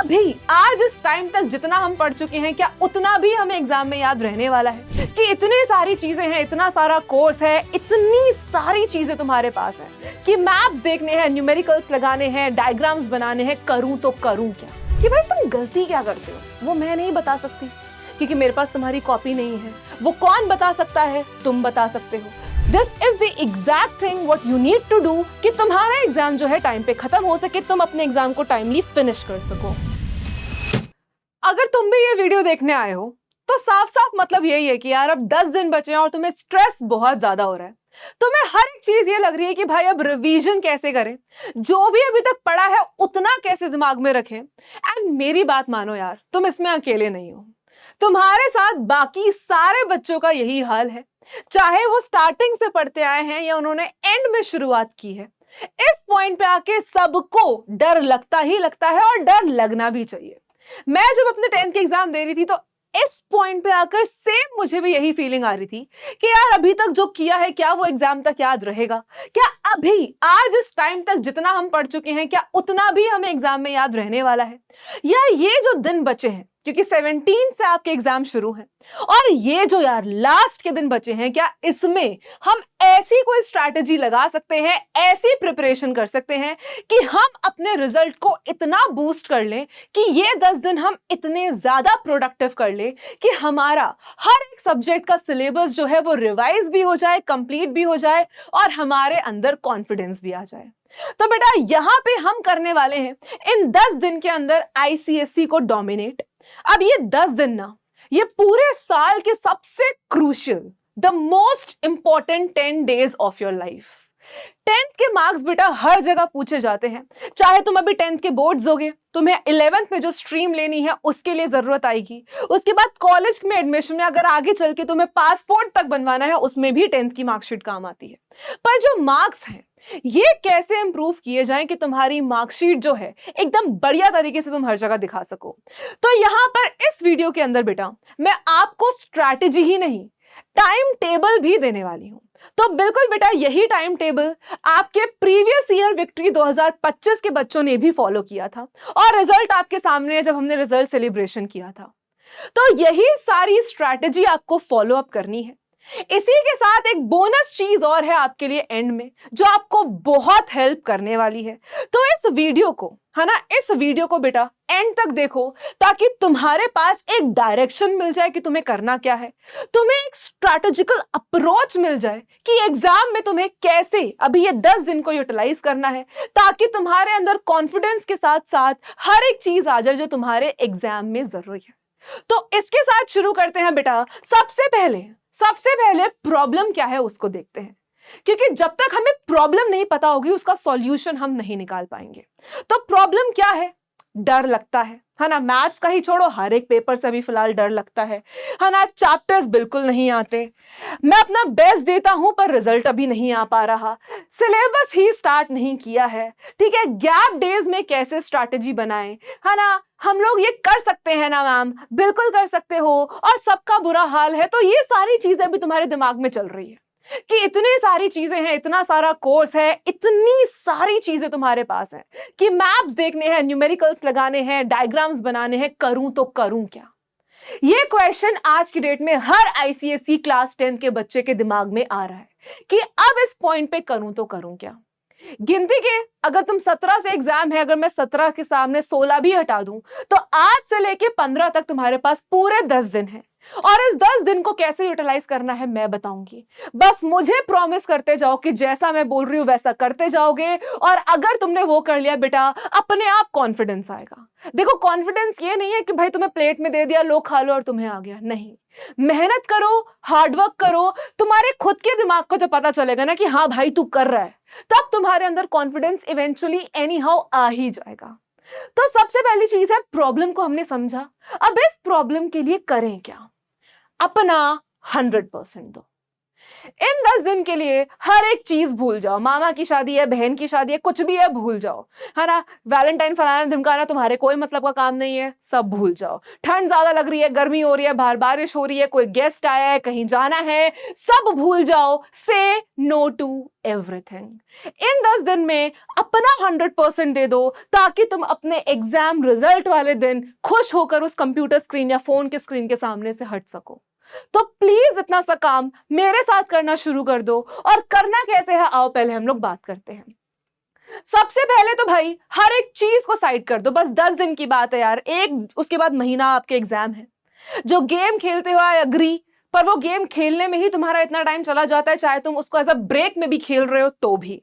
अभी आज इस टाइम तक जितना हम पढ़ चुके हैं, क्या उतना भी हमें एग्जाम में याद रहने वाला है? कि इतनी सारी चीजें हैं, इतना सारा कोर्स है, इतनी सारी चीजें तुम्हारे पास है कि मैप्स देखने हैं, न्यूमेरिकल्स लगाने हैं, डायग्राम्स बनाने हैं, करूं तो करूं क्या? कि भाई तुम गलती क्या करते हो वो मैं नहीं बता सकती, क्योंकि मेरे पास तुम्हारी कॉपी नहीं है। वो कौन बता सकता है? तुम बता सकते हो। This is the exact thing what you need to do कि तुम्हारा एग्जाम जो है टाइम पे खत्म हो सके, तुम अपने एग्जाम को टाइमली फिनिश कर सको। अगर तुम भी ये वीडियो देखने आए हो तो साफ साफ मतलब यही है कि यार अब 10 दिन बचे हैं और तुम्हें स्ट्रेस बहुत ज्यादा हो रहा है। तुम्हें हर एक चीज ये लग रही है कि भाई अब रिवीजन कैसे करें, जो भी अभी तक पढ़ा है उतना कैसे दिमाग में रखें। एंड मेरी बात मानो यार, तुम इसमें अकेले नहीं हो। तुम्हारे साथ बाकी सारे बच्चों का यही हाल है, चाहे वो स्टार्टिंग से पढ़ते आए हैं या उन्होंने एंड में शुरुआत की है। इस पॉइंट पे आके सबको डर लगता ही लगता है और डर लगना भी चाहिए। मैं जब अपने 10th के एग्जाम दे रही थी तो इस पॉइंट पे आकर सेम मुझे भी यही फीलिंग आ रही थी कि यार अभी तक जो किया है क्या वो एग्जाम तक याद रहेगा? क्या अभी आज इस टाइम तक जितना हम पढ़ चुके हैं क्या उतना भी हमें एग्जाम में याद रहने वाला है? या ये जो दिन बचे हैं, क्योंकि 17 से आपके एग्जाम शुरू हैं, और ये जो यार लास्ट के दिन बचे हैं, क्या इसमें हम ऐसी कोई स्ट्रैटेजी लगा सकते हैं, ऐसी प्रिपरेशन कर सकते हैं कि हम अपने रिजल्ट को इतना बूस्ट कर लें कि ये 10 दिन हम इतने ज्यादा प्रोडक्टिव कर ले कि हमारा हर एक सब्जेक्ट का सिलेबस जो है वो रिवाइज भी हो जाए, कंप्लीट भी हो जाए और हमारे अंदर कॉन्फिडेंस भी आ जाए। तो बेटा यहां पे हम करने वाले हैं इन 10 दिन के अंदर आईसीएसई को डोमिनेट। अब ये 10 दिन ना, ये पूरे साल के सबसे crucial, the most important 10 days of your life. 10th के मार्क्स बेटा हर जगह पूछे जाते हैं। चाहे तुम अभी 10th के बोर्ड्स दोगे, तुम्हें 11th में जो स्ट्रीम लेनी है उसके लिए जरूरत आएगी। उसके बाद कॉलेज में एडमिशन में अगर आगे चल के तुम्हें पासपोर्ट तक बनवाना है, उसमें भी 10th की मार्कशीट काम आती है। पर जो मार्क्स हैं ये कैसे इंप्रूव किए जाएं कि तुम्हारी मार्कशीट जो है एकदम बढ़िया तरीके से तुम हर जगह दिखा सको। तो यहां पर इस वीडियो के अंदर बेटा मैं आपको स्ट्रैटेजी ही नहीं, टाइम टेबल भी देने वाली हूं। तो बिल्कुल बेटा यही टाइम टेबल आपके प्रीवियस ईयर विक्ट्री 2025 के बच्चों ने भी फॉलो किया था और रिजल्ट आपके सामने है जब हमने रिजल्ट सेलिब्रेशन किया था। तो यही सारी स्ट्रैटेजी आपको फॉलो अप करनी है। इसी के साथ एक बोनस चीज और है आपके लिए एंड में, जो आपको बहुत हेल्प करने वाली है। तो इस वीडियो को, है ना, इस वीडियो को बेटा एंड तक देखो ताकि तुम्हारे पास एक डायरेक्शन मिल जाए कि तुम्हें करना क्या है, तुम्हें एक स्ट्रैटेजिकल अप्रोच मिल जाए कि एग्जाम में तुम्हें कैसे अभी ये 10 दिन को यूटिलाइज करना है, ताकि तुम्हारे अंदर कॉन्फिडेंस के साथ साथ हर एक चीज आ जाए जो तुम्हारे एग्जाम में जरूरी है। तो इसके साथ शुरू करते हैं बेटा। सबसे पहले प्रॉब्लम क्या है उसको देखते हैं, क्योंकि जब तक हमें प्रॉब्लम नहीं पता होगी उसका सॉल्यूशन हम नहीं निकाल पाएंगे। तो प्रॉब्लम क्या है? डर लगता है ना। मैथ्स का ही छोड़ो, हर एक पेपर से अभी फिलहाल डर लगता है ना। चैप्टर्स बिल्कुल नहीं आते, मैं अपना बेस्ट देता हूं पर रिजल्ट अभी नहीं आ पा रहा, सिलेबस ही स्टार्ट नहीं किया है, ठीक है, गैप डेज में कैसे स्ट्रैटेजी बनाएं, है ना। हम लोग ये कर सकते हैं ना मैम? बिल्कुल कर सकते हो, और सबका बुरा हाल है। तो ये सारी चीजें भी तुम्हारे दिमाग में चल रही है कि इतनी सारी चीजें हैं, इतना सारा कोर्स है, इतनी सारी चीजें तुम्हारे पास हैं कि मैप्स देखने हैं, न्यूमेरिकल्स लगाने हैं, डायग्राम्स बनाने हैं, करूं तो करूं क्या? ये क्वेश्चन आज की डेट में हर आईसीएसई क्लास 10 के बच्चे के दिमाग में आ रहा है कि अब इस पॉइंट पे करूं तो करूं क्या। गिनती के अगर तुम 17 से एग्जाम है, अगर मैं 17 के सामने 16 भी हटा दूं तो आज से लेके 15 तक तुम्हारे पास पूरे 10 दिन है, और इस 10 दिन को कैसे यूटिलाइज करना है मैं बताऊंगी। बस मुझे प्रॉमिस करते जाओ कि जैसा मैं बोल रही हूं वैसा करते जाओगे, और अगर तुमने वो कर लिया बेटा अपने आप कॉन्फिडेंस आएगा। देखो कॉन्फिडेंस ये नहीं है कि भाई तुम्हें प्लेट में दे दिया, लो खा लो और तुम्हें आ गया, नहीं। मेहनत करो, हार्डवर्क करो, तुम्हारे खुद के दिमाग को जब पता चलेगा ना कि हाँ भाई तू कर रहा है, तब तुम्हारे अंदर कॉन्फिडेंस इवेंचुअली एनी हाउ आ ही जाएगा। तो सबसे पहली चीज है, प्रॉब्लम को हमने समझा, अब इस प्रॉब्लम के लिए करें क्या? अपना 100% दो। इन 10 दिन के लिए हर एक चीज भूल जाओ। मामा की शादी है, बहन की शादी है, कुछ भी है भूल जाओ, है ना। वैलेंटाइन फलाना धमकाना तुम्हारे कोई मतलब का काम नहीं है, सब भूल जाओ। ठंड ज्यादा लग रही है, गर्मी हो रही है, बाहर बारिश हो रही है, कोई गेस्ट आया है, कहीं जाना है, सब भूल जाओ। से नो टू एवरीथिंग। इन 10 दिन में अपना 100% दे दो, ताकि तुम अपने एग्जाम रिजल्ट वाले दिन खुश होकर उस कंप्यूटर स्क्रीन या फोन के स्क्रीन के सामने से हट सको। तो प्लीज इतना सा काम मेरे साथ करना शुरू कर दो। और करना कैसे है, आओ पहले हम लोग बात करते हैं। सबसे पहले तो भाई हर एक चीज को साइड कर दो। बस 10 दिन की बात है यार, एक उसके बाद महीना आपके एग्जाम है। जो गेम खेलते हो आई अग्री, पर वो गेम खेलने में ही तुम्हारा इतना टाइम चला जाता है, चाहे तुम उसको एज अ ब्रेक में भी खेल रहे हो तो भी।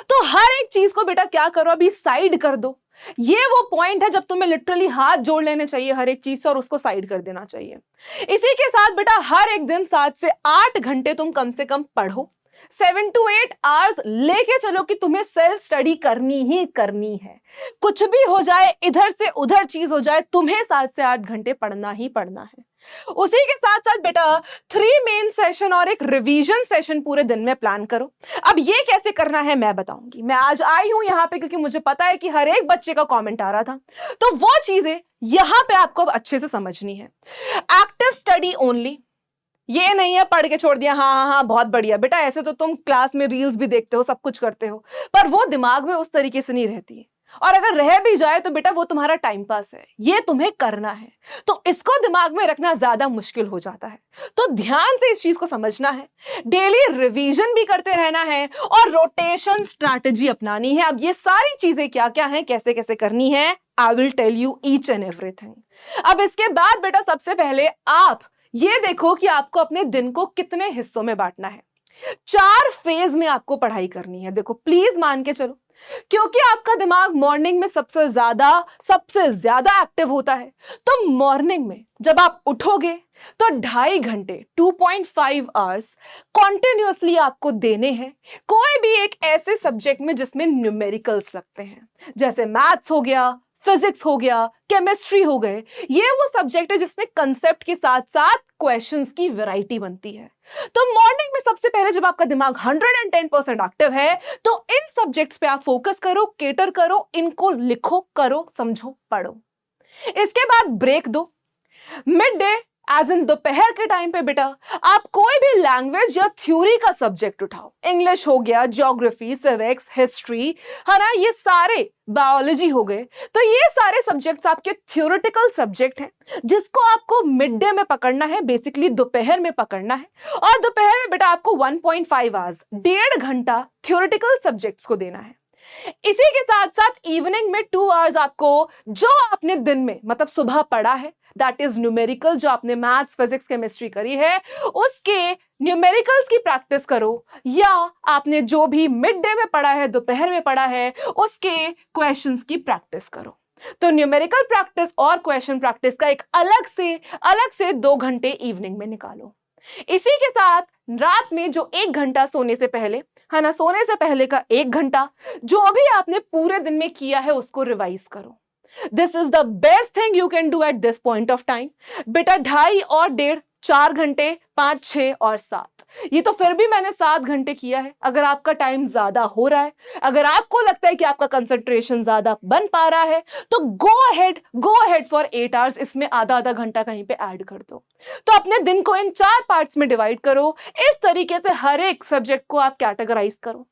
तो हर एक चीज को बेटा क्या करो, अभी साइड कर दो। ये वो पॉइंट है जब तुम्हें लिटरली हाथ जोड़ लेने चाहिए हर एक चीज से और उसको साइड कर देना चाहिए। इसी के साथ बेटा हर एक दिन 7 से 8 घंटे तुम कम से कम पढ़ो। 7 to 8 आवर्स लेके चलो कि तुम्हें सेल्फ स्टडी करनी ही करनी है। कुछ भी हो जाए, इधर से उधर चीज हो जाए, तुम्हें 7 से 8 घंटे पढ़ना ही पढ़ना है। उसी के साथ साथ बेटा 3 मेन सेशन और एक रिवीजन सेशन पूरे दिन में प्लान करो। अब ये कैसे करना है मैं बताऊंगी। मैं आज आई हूं यहाँ पे क्योंकि मुझे पता है कि हर एक बच्चे का कमेंट आ रहा था, तो वो चीजें यहां पे आपको अब अच्छे से समझनी है। एक्टिव स्टडी ओनली, ये नहीं है पढ़ के छोड़ दिया, हाँ हाँ हाँ बहुत बढ़िया बेटा। ऐसे तो तुम क्लास में रील्स भी देखते हो, सब कुछ करते हो, पर वो दिमाग में उस तरीके से नहीं रहती है। और अगर रह भी जाए तो बेटा वो तुम्हारा टाइम पास है, ये तुम्हें करना है, तो इसको दिमाग में रखना ज्यादा मुश्किल हो जाता है। तो ध्यान से इस चीज को समझना है। डेली रिवीजन भी करते रहना है और रोटेशन स्ट्रैटेजी अपनानी है। अब ये सारी चीजें क्या क्या हैं, कैसे कैसे करनी है, I will tell you each and everything. अब इसके बाद बेटा सबसे पहले आप ये देखो कि आपको अपने दिन को कितने हिस्सों में बांटना है। 4 फेज में आपको पढ़ाई करनी है। देखो प्लीज मान के चलो, क्योंकि आपका दिमाग मॉर्निंग में सबसे ज्यादा एक्टिव होता है। तो मॉर्निंग में जब आप उठोगे तो 2.5 घंटे 2.5 आवर्स कॉन्टिन्यूअसली आपको देने हैं कोई भी एक ऐसे सब्जेक्ट में जिसमें न्यूमेरिकल्स लगते हैं, जैसे मैथ्स हो गया, फिजिक्स हो गया, केमिस्ट्री हो गए। ये वो सब्जेक्ट है जिसमें कंसेप्ट के साथ साथ क्वेश्चंस की वैरायटी बनती है। तो मॉर्निंग में सबसे पहले जब आपका दिमाग 110% एक्टिव है तो इन सब्जेक्ट्स पे आप फोकस करो, केटर करो, इनको लिखो, करो, समझो, पढ़ो। इसके बाद ब्रेक दो। मिड डे एज इन दोपहर के टाइम पे बेटा आप कोई भी लैंग्वेज या थ्योरी का सब्जेक्ट उठाओ। इंग्लिश हो गया, ज्योग्राफी, सिविक्स, हिस्ट्री, है ना, ये सारे, बायोलॉजी हो गए। तो ये सारे सब्जेक्ट्स आपके थ्योरेटिकल सब्जेक्ट हैं जिसको आपको मिड डे में पकड़ना है, बेसिकली दोपहर में पकड़ना है। और दोपहर में बेटा आपको 1.5 आवर्स, 1.5 घंटा थ्योरेटिकल सब्जेक्ट्स को देना है। इसी के साथ साथ इवनिंग में 2 आवर्स आपको जो आपने दिन में मतलब सुबह पढ़ा है, दैट इज न्यूमेरिकल, जो आपने मैथ्स, फिजिक्स, केमिस्ट्री करी है, उसके न्यूमेरिकल्स की प्रैक्टिस करो, या आपने जो भी मिड डे में पढ़ा है, दोपहर में पढ़ा है, उसके क्वेश्चंस की प्रैक्टिस करो। तो न्यूमेरिकल प्रैक्टिस और क्वेश्चन प्रैक्टिस का एक अलग से 2 घंटे इवनिंग में निकालो। इसी के साथ रात में जो 1 घंटा सोने से पहले, है ना, सोने से पहले का 1 घंटा जो भी आपने पूरे दिन में किया है उसको रिवाइज करो। This is the best thing you can do at this point of time. बेटा 2.5 और 1.5, 4 घंटे, 5, 6 और 7, ये तो फिर भी मैंने 7 घंटे किया है। अगर आपका टाइम ज्यादा हो रहा है, अगर आपको लगता है कि आपका कंसंट्रेशन ज्यादा बन पा रहा है, तो गो अहेड फॉर 8 आवर्स। इसमें आधा घंटा कहीं पे ऐड कर दो। तो अपने दिन को इन 4 पार्ट्स में डिवाइड करो। इस तरीके से हर एक सब्जेक्ट को आप कैटेगराइज करो।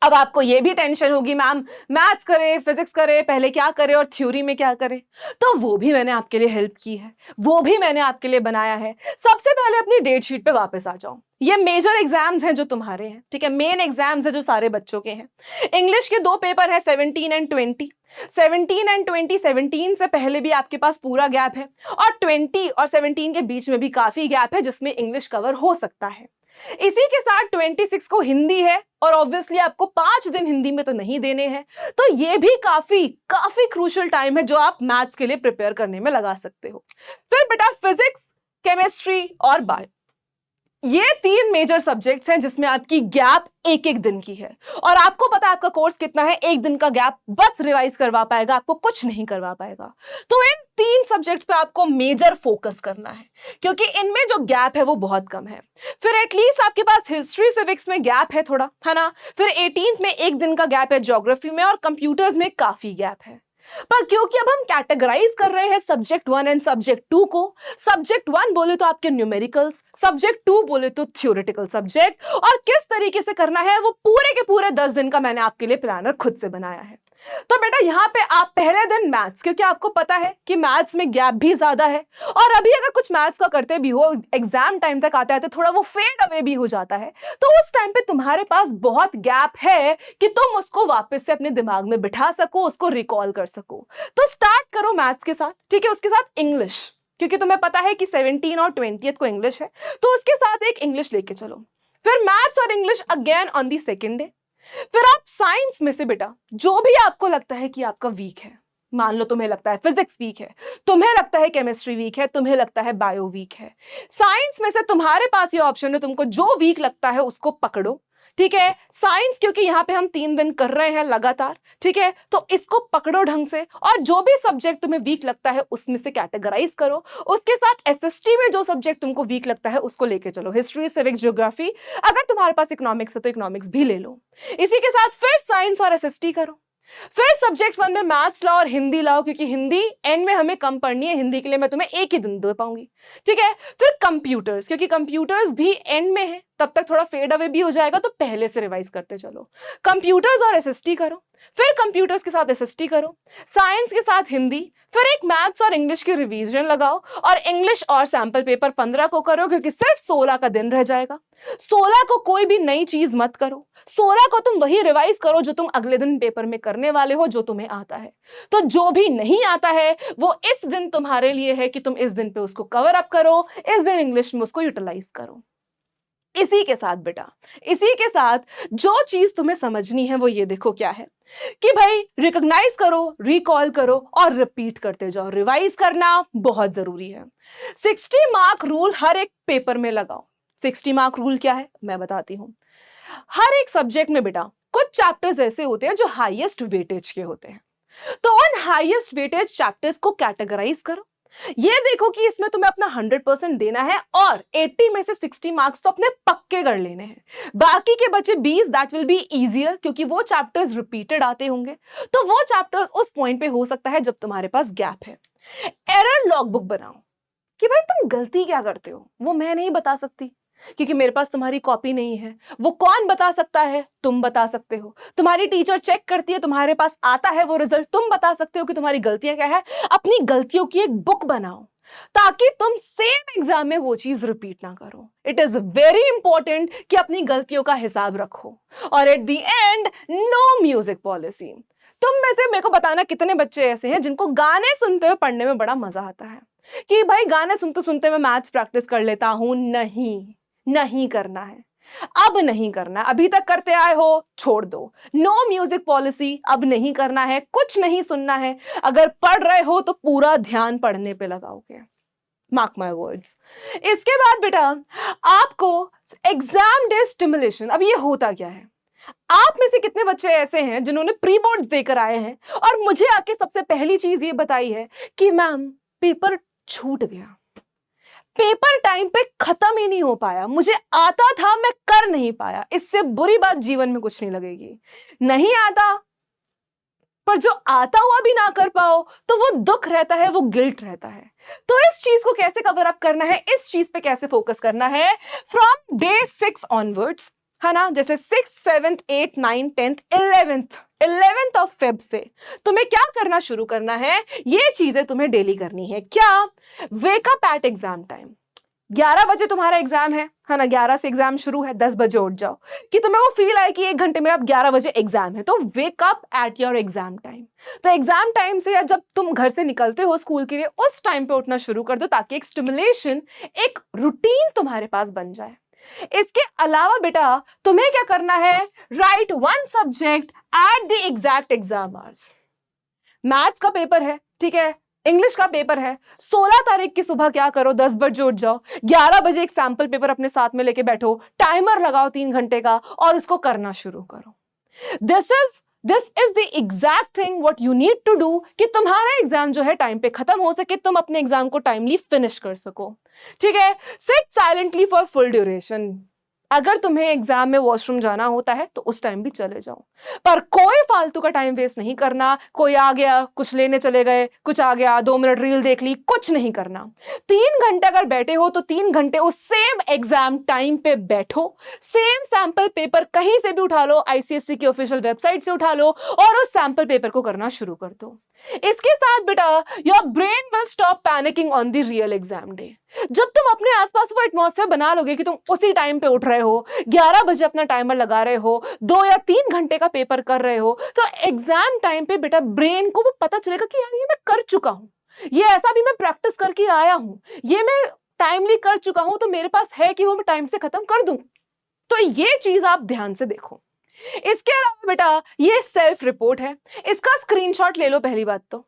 अब आपको ये भी टेंशन होगी, मैम मैथ्स करे, फिजिक्स करे, पहले क्या करे और थ्योरी में क्या करे, तो वो भी मैंने आपके लिए हेल्प की है, वो भी मैंने आपके लिए बनाया है। सबसे पहले अपनी डेट शीट पे वापस आ जाओ। ये मेजर एग्जाम्स हैं जो तुम्हारे हैं, ठीक है, मेन एग्जाम्स हैं जो सारे बच्चों के हैं। इंग्लिश के 2 पेपर है, 17 एंड 20। 17 एंड 20, 17 से पहले भी आपके पास पूरा गैप है और 20 और 17 के बीच में भी काफी गैप है जिसमें इंग्लिश कवर हो सकता है। इसी के साथ 26 को हिंदी है और ऑब्वियसली आपको 5 दिन हिंदी में तो नहीं देने हैं, तो ये भी काफी क्रूशियल टाइम है जो आप मैथ्स के लिए प्रिपेयर करने में लगा सकते हो। फिर बेटा फिजिक्स, केमिस्ट्री और बायो, ये 3 मेजर सब्जेक्ट्स हैं जिसमें आपकी गैप 1-1 दिन की है। और आपको पता है आपका कोर्स कितना है, 1 दिन का गैप बस रिवाइज करवा पाएगा, आपको कुछ नहीं करवा पाएगा। तो इन तीन सब्जेक्ट्स पे आपको मेजर फोकस करना है, क्योंकि इनमें जो गैप है वो बहुत कम है। फिर एटलीस्ट आपके पास हिस्ट्री सिविक्स में गैप है थोड़ा, है ना। फिर 18th में एक दिन का गैप है ज्योग्राफी में, और कंप्यूटर्स में काफी गैप है। पर क्योंकि अब हम कैटेगराइज कर रहे हैं सब्जेक्ट 1 एंड सब्जेक्ट 2 को, सब्जेक्ट 1 बोले तो आपके न्यूमेरिकल्स, सब्जेक्ट 2 बोले तो थ्योरेटिकल सब्जेक्ट, और किस तरीके से करना है वो पूरे के पूरे 10 दिन का मैंने आपके लिए प्लानर खुद से बनाया है। तो बेटा यहाँ पे आप पहले दिन मैथ्स, क्योंकि आपको पता है कि मैथ्स में गैप भी ज्यादा है, और अभी अगर कुछ मैथ्स का करते भी हो, एग्जाम टाइम तक आते आते थोड़ा वो फेड अवे भी हो जाता है, तो उस टाइम पे तुम्हारे पास बहुत गैप है कि तुम उसको वापस से अपने दिमाग में बिठा सको, उसको रिकॉल कर सको। तो स्टार्ट करो मैथ्स के साथ, ठीक है। उसके साथ इंग्लिश, क्योंकि तुम्हें पता है कि 17 और 20th को इंग्लिश है, तो उसके साथ एक इंग्लिश लेके चलो। फिर मैथ्स और English again on the second day. फिर आप साइंस में से बेटा जो भी आपको लगता है कि आपका वीक है, मान लो तुम्हें लगता है फिजिक्स वीक है, तुम्हें लगता है केमिस्ट्री वीक है, तुम्हें लगता है बायो वीक है, साइंस में से तुम्हारे पास ये ऑप्शन है, तुमको जो वीक लगता है उसको पकड़ो, ठीक है। साइंस क्योंकि यहाँ पे हम 3 दिन कर रहे हैं लगातार, ठीक है, तो इसको पकड़ो ढंग से, और जो भी सब्जेक्ट तुम्हें वीक लगता है उसमें से कैटेगराइज करो। उसके साथ एसएसटी में जो सब्जेक्ट तुमको वीक लगता है उसको लेके चलो, हिस्ट्री, सिविक्स, ज्योग्राफी, अगर तुम्हारे पास इकोनॉमिक्स है तो इकोनॉमिक्स भी ले लो। इसी के साथ फिर साइंस और एसएसटी करो। फिर सब्जेक्ट 1 में मैथ्स लाओ और हिंदी लाओ, क्योंकि हिंदी एंड में हमें कम पढ़नी है, हिंदी के लिए मैं तुम्हें एक ही दिन दे पाऊंगी, ठीक है। फिर कंप्यूटर्स, क्योंकि कंप्यूटर्स भी एंड में है, तब तक थोड़ा फेड अवे भी हो जाएगा, तो पहले से रिवाइज करते चलो। कंप्यूटर्स और एसएसटी करो, फिर कंप्यूटर्स के साथ एसएसटी करो, साइंस के साथ हिंदी, फिर एक मैथ्स और इंग्लिश की रिवीजन लगाओ, और इंग्लिश और सैंपल पेपर 15 को करो, क्योंकि सिर्फ 16 का दिन रह जाएगा। 16 को कोई भी नई चीज मत करो, 16 को तुम वही रिवाइज करो जो तुम अगले दिन पेपर में करने वाले हो, जो तुम्हें आता है। तो जो भी नहीं आता है वो इस दिन तुम्हारे लिए है कि तुम इस दिन पे उसको कवर अप करो, इस दिन इंग्लिश में उसको यूटिलाइज करो। इसी के साथ बेटा, इसी के साथ जो चीज तुम्हें समझनी है वो ये देखो क्या है, कि भाई रिकॉग्नाइज करो, रिकॉल करो और रिपीट करते जाओ। रिवाइज करना बहुत जरूरी है। 60 मार्क रूल हर एक पेपर में लगाओ। 60 मार्क रूल क्या है मैं बताती हूं। हर एक सब्जेक्ट में बेटा कुछ चैप्टर्स ऐसे होते हैं जो हाईएस्ट वेटेज के होते हैं, तो उन हाईएस्ट वेटेज चैप्टर्स को कैटेगराइज करो। ये देखो कि इसमें तुम्हें अपना 100% देना है, और 80 में से 60 मार्क्स तो अपने पक्के कर लेने हैं। बाकी के बचे 20 दैट विल बी इजियर, क्योंकि वो चैप्टर्स रिपीटेड आते होंगे, तो वो चैप्टर्स उस पॉइंट पे हो सकता है जब तुम्हारे पास गैप है। एरर लॉगबुक बनाओ कि भाई तुम गलती क्या करते हो, वो मैं नहीं बता सकती, क्योंकि मेरे पास तुम्हारी कॉपी नहीं है। वो कौन बता सकता है, तुम बता सकते हो। तुम्हारी टीचर चेक करती है, तुम्हारे पास आता है वो रिजल्ट, तुम बता सकते हो कि तुम्हारी गलतियां क्या है। अपनी गलतियों की एक बुक बनाओ ताकि तुम सेम एग्जाम में वो चीज रिपीट ना करो। इट इज वेरी इंपॉर्टेंट कि अपनी गलतियों का हिसाब रखो। और at the end, no music policy. तुम में से मेरे को बताना कितने बच्चे ऐसे हैं जिनको गाने सुनते हुए पढ़ने में बड़ा मजा आता है, कि भाई गाने सुनते सुनते मैं मैथ्स प्रैक्टिस कर लेता हूं। नहीं करना है, अब नहीं करना। अभी तक करते आए हो, छोड़ दो। नो म्यूजिक पॉलिसी, अब नहीं करना है, कुछ नहीं सुनना है। अगर पढ़ रहे हो तो पूरा ध्यान पढ़ने पे लगाओगे, मार्क माय वर्ड्स। इसके बाद बेटा आपको एग्जाम डे स्टिमुलेशन। अब ये होता क्या है, आप में से कितने बच्चे ऐसे हैं जिन्होंने प्री बोर्ड्स देकर आए हैं और मुझे आके सबसे पहली चीज ये बताई है कि मैम पेपर छूट गया, पेपर टाइम पे खत्म ही नहीं हो पाया, मुझे आता था मैं कर नहीं पाया। इससे बुरी बात जीवन में कुछ नहीं लगेगी। नहीं आता, पर जो आता हुआ भी ना कर पाओ तो वो दुख रहता है, वो गिल्ट रहता है। तो इस चीज को कैसे कवर अप करना है, इस चीज पे कैसे फोकस करना है फ्रॉम डे 6 ऑनवर्ड्स, है ना। जैसे 6, 7, 8, 9, 10, 11th ऑफ फेब से तुम्हें क्या करना शुरू करना है, ये चीजें तुम्हें डेली करनी है। क्या? Wake up at exam time. 11 बजे तुम्हारा एग्जाम है ना, 11 से एग्जाम शुरू है, 10 बजे उठ जाओ कि तुम्हें वो फील आए कि 1 घंटे में अब 11 बजे एग्जाम है। तो wake up at your exam time. तो एग्जाम टाइम से या जब तुम घर से निकलते हो स्कूल के लिए, उस टाइम पे उठना शुरू कर दो ताकि एक स्टिमुलेशन, एक रूटीन तुम्हारे पास बन जाए। इसके अलावा बेटा तुम्हें क्या करना है, right 1 subject at the exact exam hours. Maths का पेपर है, ठीक है, इंग्लिश का पेपर है, 16 तारीख की सुबह क्या करो, 10 बजे उठ जाओ, 11 बजे एक सैंपल पेपर अपने साथ में लेके बैठो, टाइमर लगाओ 3 घंटे का और उसको करना शुरू करो। This is this is the exact thing what you need to do कि तुम्हारा एग्जाम जो है टाइम पे खत्म हो सके, तुम अपने एग्जाम को टाइमली फिनिश कर सको। ठीक है, sit silently for full duration. अगर तुम्हें एग्जाम में वॉशरूम जाना होता है तो उस टाइम भी चले जाओ, पर कोई फालतू का टाइम वेस्ट नहीं करना। कोई आ गया, कुछ लेने चले गए, कुछ आ गया, 2 मिनट रील देख ली, कुछ नहीं करना। 3 घंटे अगर बैठे हो तो 3 घंटे उस सेम एग्जाम टाइम पे बैठो, सेम सैंपल पेपर कहीं से भी उठा लो, आईसीएसई की ऑफिशियल वेबसाइट से उठा लो और उस सैंपल पेपर को करना शुरू कर दो। इसके साथ बेटा your brain will stop panicking on the real exam day. जब तुम अपने आसपास वो एटमॉस्फेयर बना लोगे कि तुम उसी टाइम पे उठ रहे हो, 11 बजे अपना टाइमर लगा रहे हो, 2 या 3 घंटे का पेपर कर रहे हो, तो एग्जाम टाइम पे बेटा ब्रेन को वो पता चलेगा कि यार ये मैं कर चुका हूं, ये ऐसा भी मैं प्रैक्टिस करके आया हूं, ये मैं टाइमली कर चुका हूं, तो मेरे पास है कि वो मैं टाइम से खत्म कर दूं। तो ये चीज आप ध्यान से देखो। इसके अलावा बेटा ये सेल्फ रिपोर्ट है, इसका स्क्रीनशॉट ले लो। पहली बात तो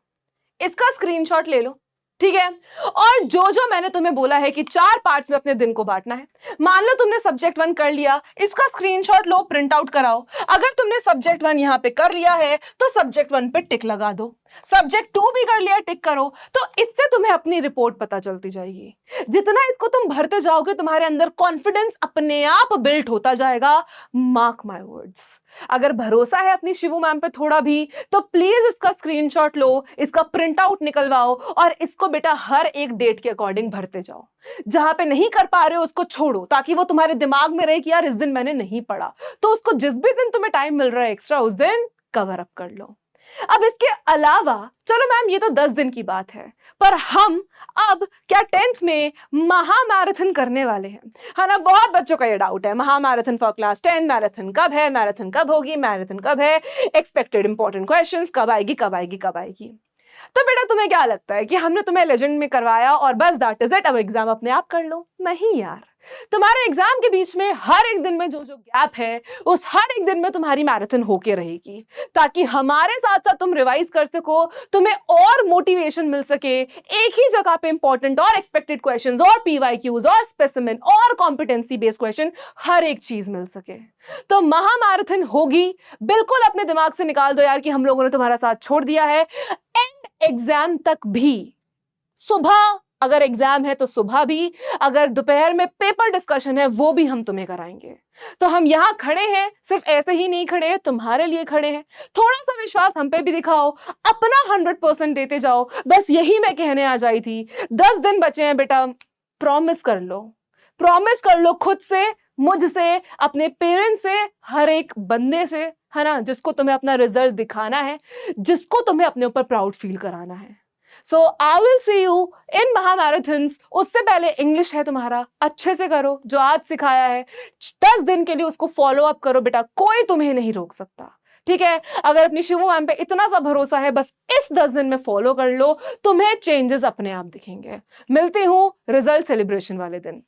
इसका स्क्रीनशॉट ले लो, ठीक है। और जो जो मैंने तुम्हें बोला है कि 4 पार्ट्स में अपने दिन को बांटना है, मान लो तुमने सब्जेक्ट 1 कर लिया, इसका स्क्रीनशॉट लो, प्रिंट आउट कराओ। अगर तुमने सब्जेक्ट 1 यहां पे कर लिया है तो सब्जेक्ट 1 पे टिक लगा दो, सब्जेक्ट 2 भी कर लिया, टिक करो। तो इससे तुम्हें अपनी रिपोर्ट पता चलती जाएगी। जितना इसको तुम भरते जाओगे तुम्हारे अंदर कॉन्फिडेंस अपने आप बिल्ट होता जाएगा। Mark my words. अगर भरोसा है अपनी शिवू मैम पे थोड़ा भी, तो प्लीज इसका स्क्रीनशॉट लो, इसका प्रिंट आउट निकलवाओ और इसको बेटा हर एक डेट के अकॉर्डिंग भरते जाओ। जहां पे नहीं कर पा रहे हो उसको छोड़ो, ताकि वो तुम्हारे दिमाग में रहे कि यार इस दिन मैंने नहीं पढ़ा, तो उसको जिस भी दिन तुम्हें टाइम मिल रहा है एक्स्ट्रा, उस दिन कवर अप कर लो। अब इसके अलावा चलो मैम ये तो 10 दिन की बात है, पर हम अब क्या 10th में महामैराथन करने वाले हैं, है ना। बहुत बच्चों का ये डाउट है, महामैराथन फॉर क्लास 10, मैराथन कब है, मैराथन कब होगी, मैराथन कब है, एक्सपेक्टेड इंपॉर्टेंट क्वेश्चंस कब आएगी, कब आएगी, कब आएगी। तो बेटा तुम्हें क्या लगता है कि हमने तुम्हें लेजेंड में करवाया और बस दैट इज इट, अब एग्जाम अपने आप कर लो? नहीं यार, तुम्हारे एग्जाम के बीच में हर एक दिन में जो जो गैप है, उस हर एक दिन में तुम्हारी मैराथन होके रहेगी, ताकि हमारे साथ साथ तुम रिवाइज कर सको, तुम्हें और मोटिवेशन मिल सके, एक ही जगह पे इंपॉर्टेंट और एक्सपेक्टेड क्वेश्चंस और पीवाईक्यूज और स्पेसिमेन और कॉम्पिटेंसी बेस्ड क्वेश्चन, हर एक चीज मिल सके। तो महामैराथन होगी, बिल्कुल अपने दिमाग से निकाल दो यार कि हम लोगों ने तुम्हारा साथ छोड़ दिया है। एंड एग्जाम तक भी, सुबह अगर एग्जाम है तो सुबह भी, अगर दोपहर में पेपर डिस्कशन है वो भी हम तुम्हें कराएंगे। तो हम यहां खड़े हैं, सिर्फ ऐसे ही नहीं खड़े हैं, तुम्हारे लिए खड़े हैं। थोड़ा सा विश्वास हम पे भी दिखाओ, अपना 100% देते जाओ। बस यही मैं कहने आ जाई थी। 10 दिन बचे हैं बेटा, प्रॉमिस कर लो, प्रॉमिस कर लो खुद से, मुझसे, अपने पेरेंट्स से, हर एक बंदे से, है ना, जिसको तुम्हें अपना रिजल्ट दिखाना है, जिसको तुम्हें अपने ऊपर प्राउड फील कराना है। So I will see you in महामैराथन्स। उससे पहले इंग्लिश है तुम्हारा, अच्छे से करो, जो आज सिखाया है 10 दिन के लिए उसको फॉलो अप करो बेटा, कोई तुम्हें नहीं रोक सकता। ठीक है, अगर अपनी शिवू मैम पे इतना सा भरोसा है, बस इस 10 दिन में फॉलो कर लो, तुम्हें चेंजेस अपने आप दिखेंगे। मिलती हूं रिजल्ट सेलिब्रेशन वाले दिन।